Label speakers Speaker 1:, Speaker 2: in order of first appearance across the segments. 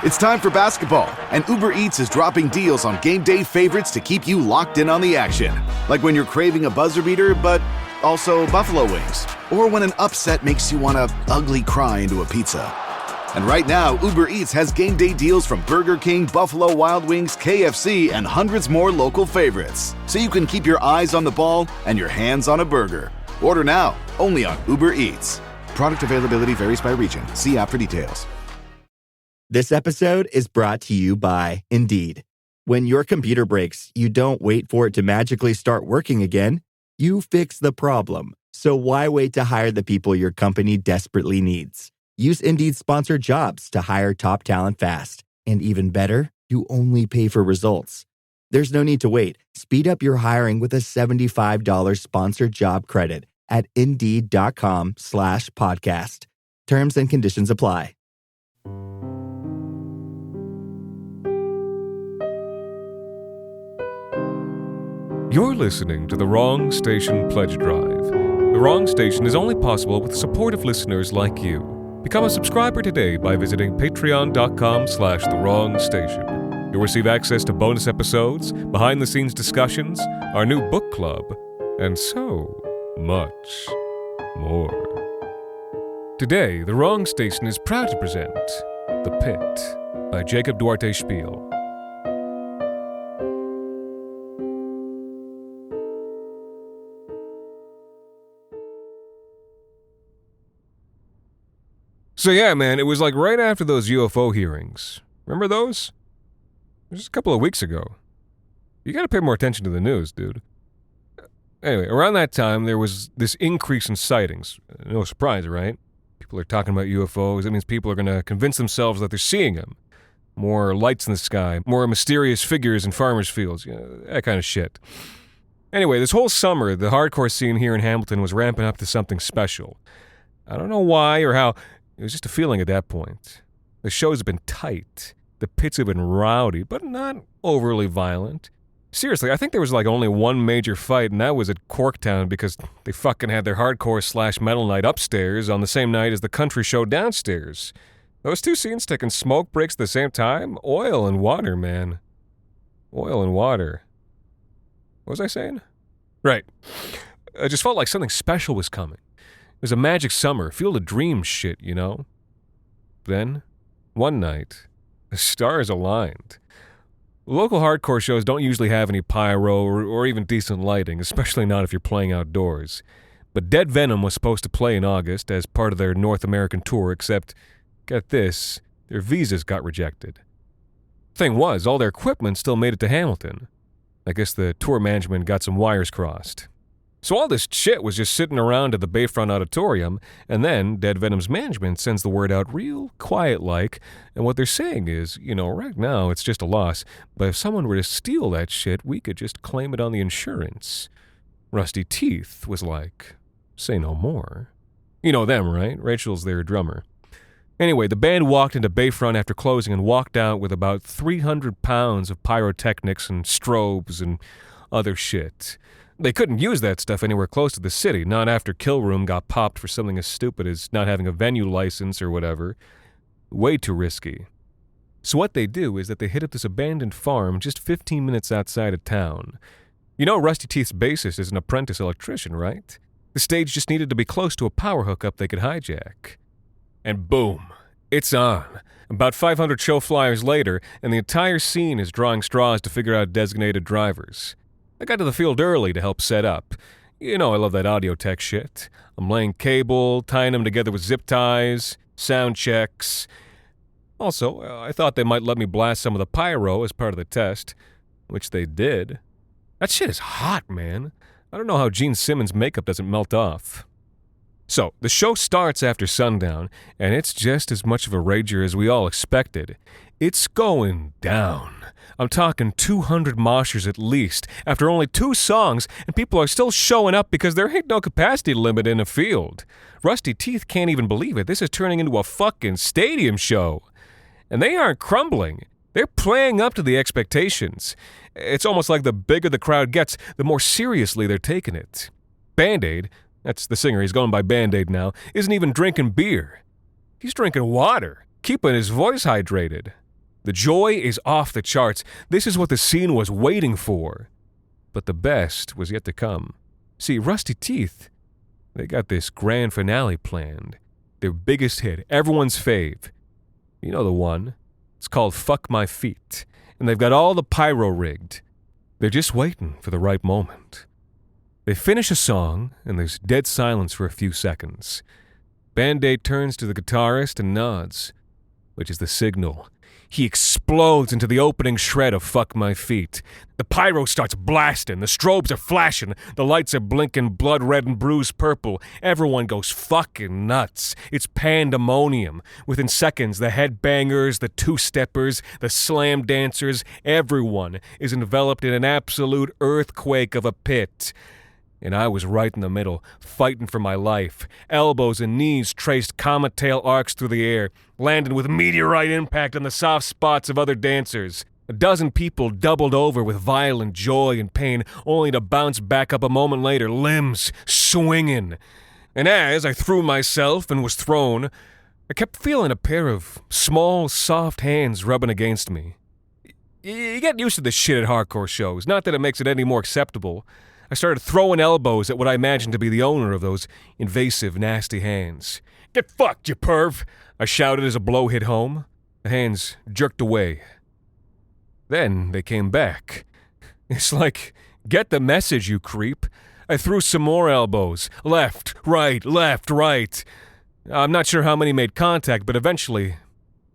Speaker 1: It's time for basketball, and Uber Eats is dropping deals on game day favorites to keep you locked in on the action. Like when you're craving a buzzer beater, but also buffalo wings. Or when an upset makes you want to ugly cry into a pizza. And right now, Uber Eats has game day deals from Burger King, Buffalo Wild Wings, KFC, and hundreds more local favorites. So you can keep your eyes on the ball and your hands on a burger. Order now, only on Uber Eats. Product availability varies by region. See app for details.
Speaker 2: This episode is brought to you by Indeed. When your computer breaks, you don't wait for it to magically start working again. You fix the problem. So why wait to hire the people your company desperately needs? Use Indeed's sponsored jobs to hire top talent fast. And even better, you only pay for results. There's no need to wait. Speed up your hiring with a $75 sponsored job credit at Indeed.com/podcast. Terms and conditions apply.
Speaker 3: You're listening to The Wrong Station Pledge Drive. The Wrong Station is only possible with supportive listeners like you. Become a subscriber today by visiting patreon.com/thewrongstation. You'll receive access to bonus episodes, behind-the-scenes discussions, our new book club, and so much more. Today, The Wrong Station is proud to present The Pit by Jacob Duarte Spiel. So yeah, man, it was like right after those UFO hearings. Remember those? It was just a couple of weeks ago. You gotta pay more attention to the news, dude. Anyway, around that time, there was this increase in sightings. No surprise, right? People are talking about UFOs. That means people are gonna convince themselves that they're seeing them. More lights in the sky, more mysterious figures in farmers' fields, that kind of shit. Anyway, this whole summer, the hardcore scene here in Hamilton was ramping up to something special. I don't know why or how. It was just a feeling at that point. The shows have been tight. The pits have been rowdy, but not overly violent. Seriously, I think there was like only one major fight, and that was at Corktown because they fucking had their hardcore/metal night upstairs on the same night as the country show downstairs. Those two scenes taking smoke breaks at the same time? Oil and water, man. Oil and water. What was I saying? Right. I just felt like something special was coming. It was a magic summer, field of dreams shit, you know? Then, one night, the stars aligned. Local hardcore shows don't usually have any pyro or even decent lighting, especially not if you're playing outdoors. But Dead Venom was supposed to play in August as part of their North American tour, except, get this, their visas got rejected. Thing was, all their equipment still made it to Hamilton. I guess the tour management got some wires crossed. So all this shit was just sitting around at the Bayfront Auditorium, and then Dead Venom's management sends the word out real quiet-like, and what they're saying is, right now it's just a loss, but if someone were to steal that shit, we could just claim it on the insurance. Rusty Teeth was like, say no more. You know them, right? Rachel's their drummer. Anyway, the band walked into Bayfront after closing and walked out with about 300 pounds of pyrotechnics and strobes and other shit. They couldn't use that stuff anywhere close to the city, not after Kill Room got popped for something as stupid as not having a venue license or whatever. Way too risky. So what they do is that they hit up this abandoned farm just 15 minutes outside of town. You know Rusty Teeth's bassist is an apprentice electrician, right? The stage just needed to be close to a power hookup they could hijack. And boom, it's on. About 500 show flyers later, and the entire scene is drawing straws to figure out designated drivers. I got to the field early to help set up. I love that audio tech shit. I'm laying cable, tying them together with zip ties, sound checks. Also, I thought they might let me blast some of the pyro as part of the test, which they did. That shit is hot, man. I don't know how Gene Simmons' makeup doesn't melt off. So, the show starts after sundown, and it's just as much of a rager as we all expected. It's going down. I'm talking 200 moshers at least, after only 2 songs, and people are still showing up because there ain't no capacity limit in the field. Rusty Teeth can't even believe it. This is turning into a fucking stadium show. And they aren't crumbling. They're playing up to the expectations. It's almost like the bigger the crowd gets, the more seriously they're taking it. Band-Aid, that's the singer, he's going by Band-Aid now, isn't even drinking beer. He's drinking water, keeping his voice hydrated. The joy is off the charts. This is what the scene was waiting for. But the best was yet to come. See, Rusty Teeth, they got this grand finale planned. Their biggest hit, everyone's fave. You know the one. It's called Fuck My Feet. And they've got all the pyro rigged. They're just waiting for the right moment. They finish a song, and there's dead silence for a few seconds. Band-Aid turns to the guitarist and nods, which is the signal. He explodes into the opening shred of Fuck My Feet. The pyro starts blasting, the strobes are flashing, the lights are blinking blood red and bruised purple. Everyone goes fucking nuts. It's pandemonium. Within seconds, the headbangers, the two-steppers, the slam dancers, everyone is enveloped in an absolute earthquake of a pit. And I was right in the middle, fighting for my life. Elbows and knees traced comet tail arcs through the air, landing with meteorite impact on the soft spots of other dancers. A dozen people doubled over with violent joy and pain, only to bounce back up a moment later, limbs swinging. And as I threw myself and was thrown, I kept feeling a pair of small, soft hands rubbing against me. You get used to this shit at hardcore shows, not that it makes it any more acceptable. I started throwing elbows at what I imagined to be the owner of those invasive, nasty hands. "Get fucked, you perv!" I shouted as a blow hit home. The hands jerked away. Then they came back. It's like, get the message, you creep. I threw some more elbows. Left, right. I'm not sure how many made contact, but eventually,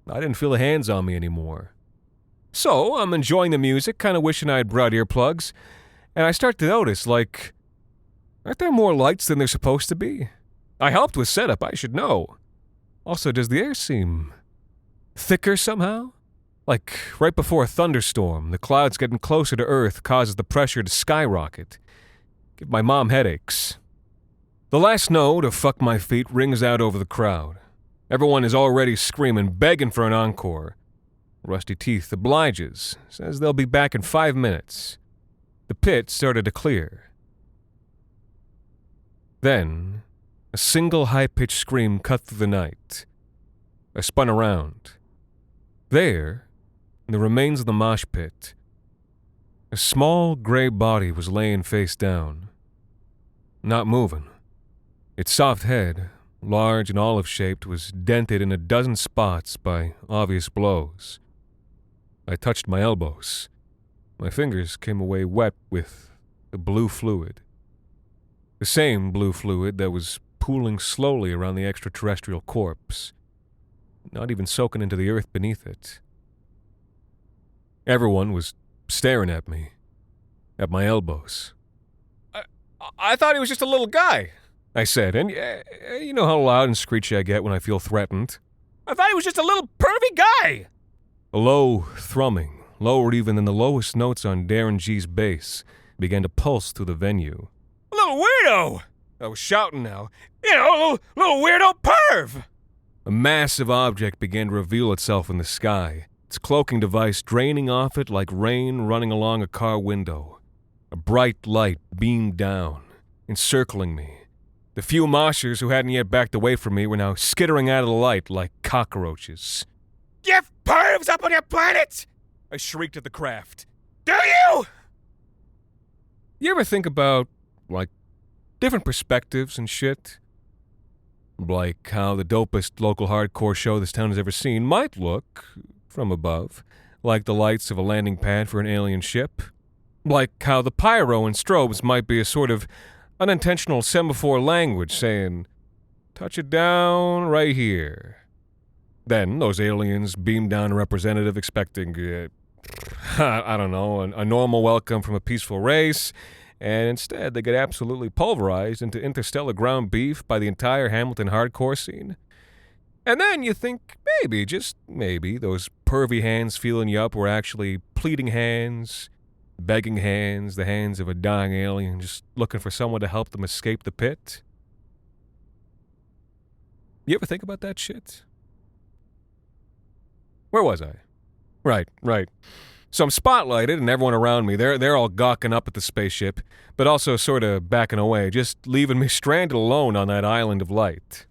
Speaker 3: I didn't feel the hands on me anymore. So, I'm enjoying the music, kind of wishing I had brought earplugs. And I start to notice, like, aren't there more lights than there supposed to be? I helped with setup, I should know. Also, does the air seem thicker somehow? Like, right before a thunderstorm, the clouds getting closer to Earth causes the pressure to skyrocket. Give my mom headaches. The last note of Fuck My Feet rings out over the crowd. Everyone is already screaming, begging for an encore. Rusty Teeth obliges, says they'll be back in 5 minutes. The pit started to clear. Then, a single high-pitched scream cut through the night. I spun around. There, in the remains of the mosh pit, a small gray body was laying face down, not moving. Its soft head, large and olive-shaped, was dented in a dozen spots by obvious blows. I touched my elbows. My fingers came away wet with the blue fluid. The same blue fluid that was pooling slowly around the extraterrestrial corpse, not even soaking into the earth beneath it. Everyone was staring at me, at my elbows. I thought he was just a little guy, I said, and you know how loud and screechy I get when I feel threatened. I thought he was just a little pervy guy! A low thrumming, lower even than the lowest notes on Darren G's bass, began to pulse through the venue. "A little weirdo!" I was shouting now. "You know, little weirdo perv!" A massive object began to reveal itself in the sky, its cloaking device draining off it like rain running along a car window. A bright light beamed down, encircling me. The few moshers who hadn't yet backed away from me were now skittering out of the light like cockroaches. "You pervs up on your planet!" I shrieked at the craft. "Do you?" You ever think about, like, different perspectives and shit? Like how the dopest local hardcore show this town has ever seen might look, from above, like the lights of a landing pad for an alien ship. Like how the pyro and strobes might be a sort of unintentional semaphore language saying, "Touch it down right here." Then those aliens beam down a representative expecting, I don't know, a normal welcome from a peaceful race, and instead they get absolutely pulverized into interstellar ground beef by the entire Hamilton hardcore scene. And then you think maybe, just maybe, those pervy hands feeling you up were actually pleading hands, begging hands, the hands of a dying alien just looking for someone to help them escape the pit. You ever think about that shit? Where was I? Right. So I'm spotlighted and everyone around me, they're all gawking up at the spaceship, but also sort of backing away, just leaving me stranded alone on that island of light.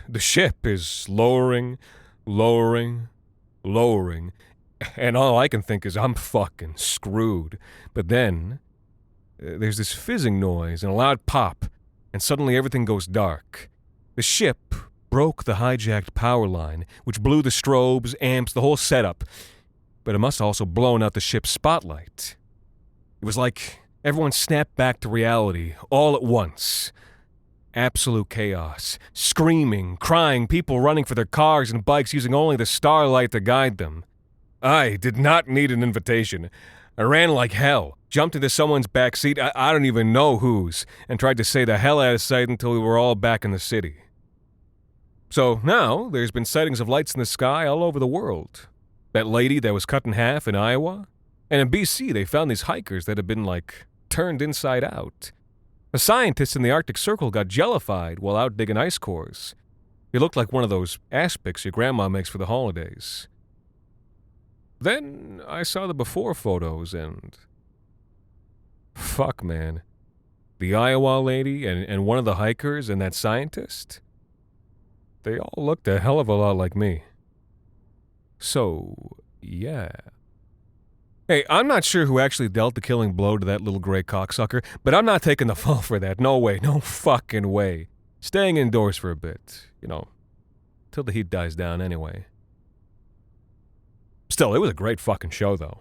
Speaker 3: The ship is lowering, And all I can think is I'm fucking screwed. But then, there's this fizzing noise and a loud pop, and suddenly everything goes dark. The ship broke the hijacked power line, which blew the strobes, amps, the whole setup. But it must have also blown out the ship's spotlight. It was like everyone snapped back to reality all at once. Absolute chaos. Screaming, crying, people running for their cars and bikes using only the starlight to guide them. I did not need an invitation. I ran like hell, jumped into someone's back seat, I don't even know whose, and tried to stay the hell out of sight until we were all back in the city. So now, there's been sightings of lights in the sky all over the world. That lady that was cut in half in Iowa. And in BC, they found these hikers that had been, turned inside out. A scientist in the Arctic Circle got jellified while out digging ice cores. He looked like one of those aspics your grandma makes for the holidays. Then I saw the before photos and... Fuck, man. The Iowa lady and one of the hikers and that scientist? They all looked a hell of a lot like me. So, yeah. Hey, I'm not sure who actually dealt the killing blow to that little gray cocksucker, but I'm not taking the fall for that. No way. No fucking way. Staying indoors for a bit. Till the heat dies down anyway. Still, it was a great fucking show, though.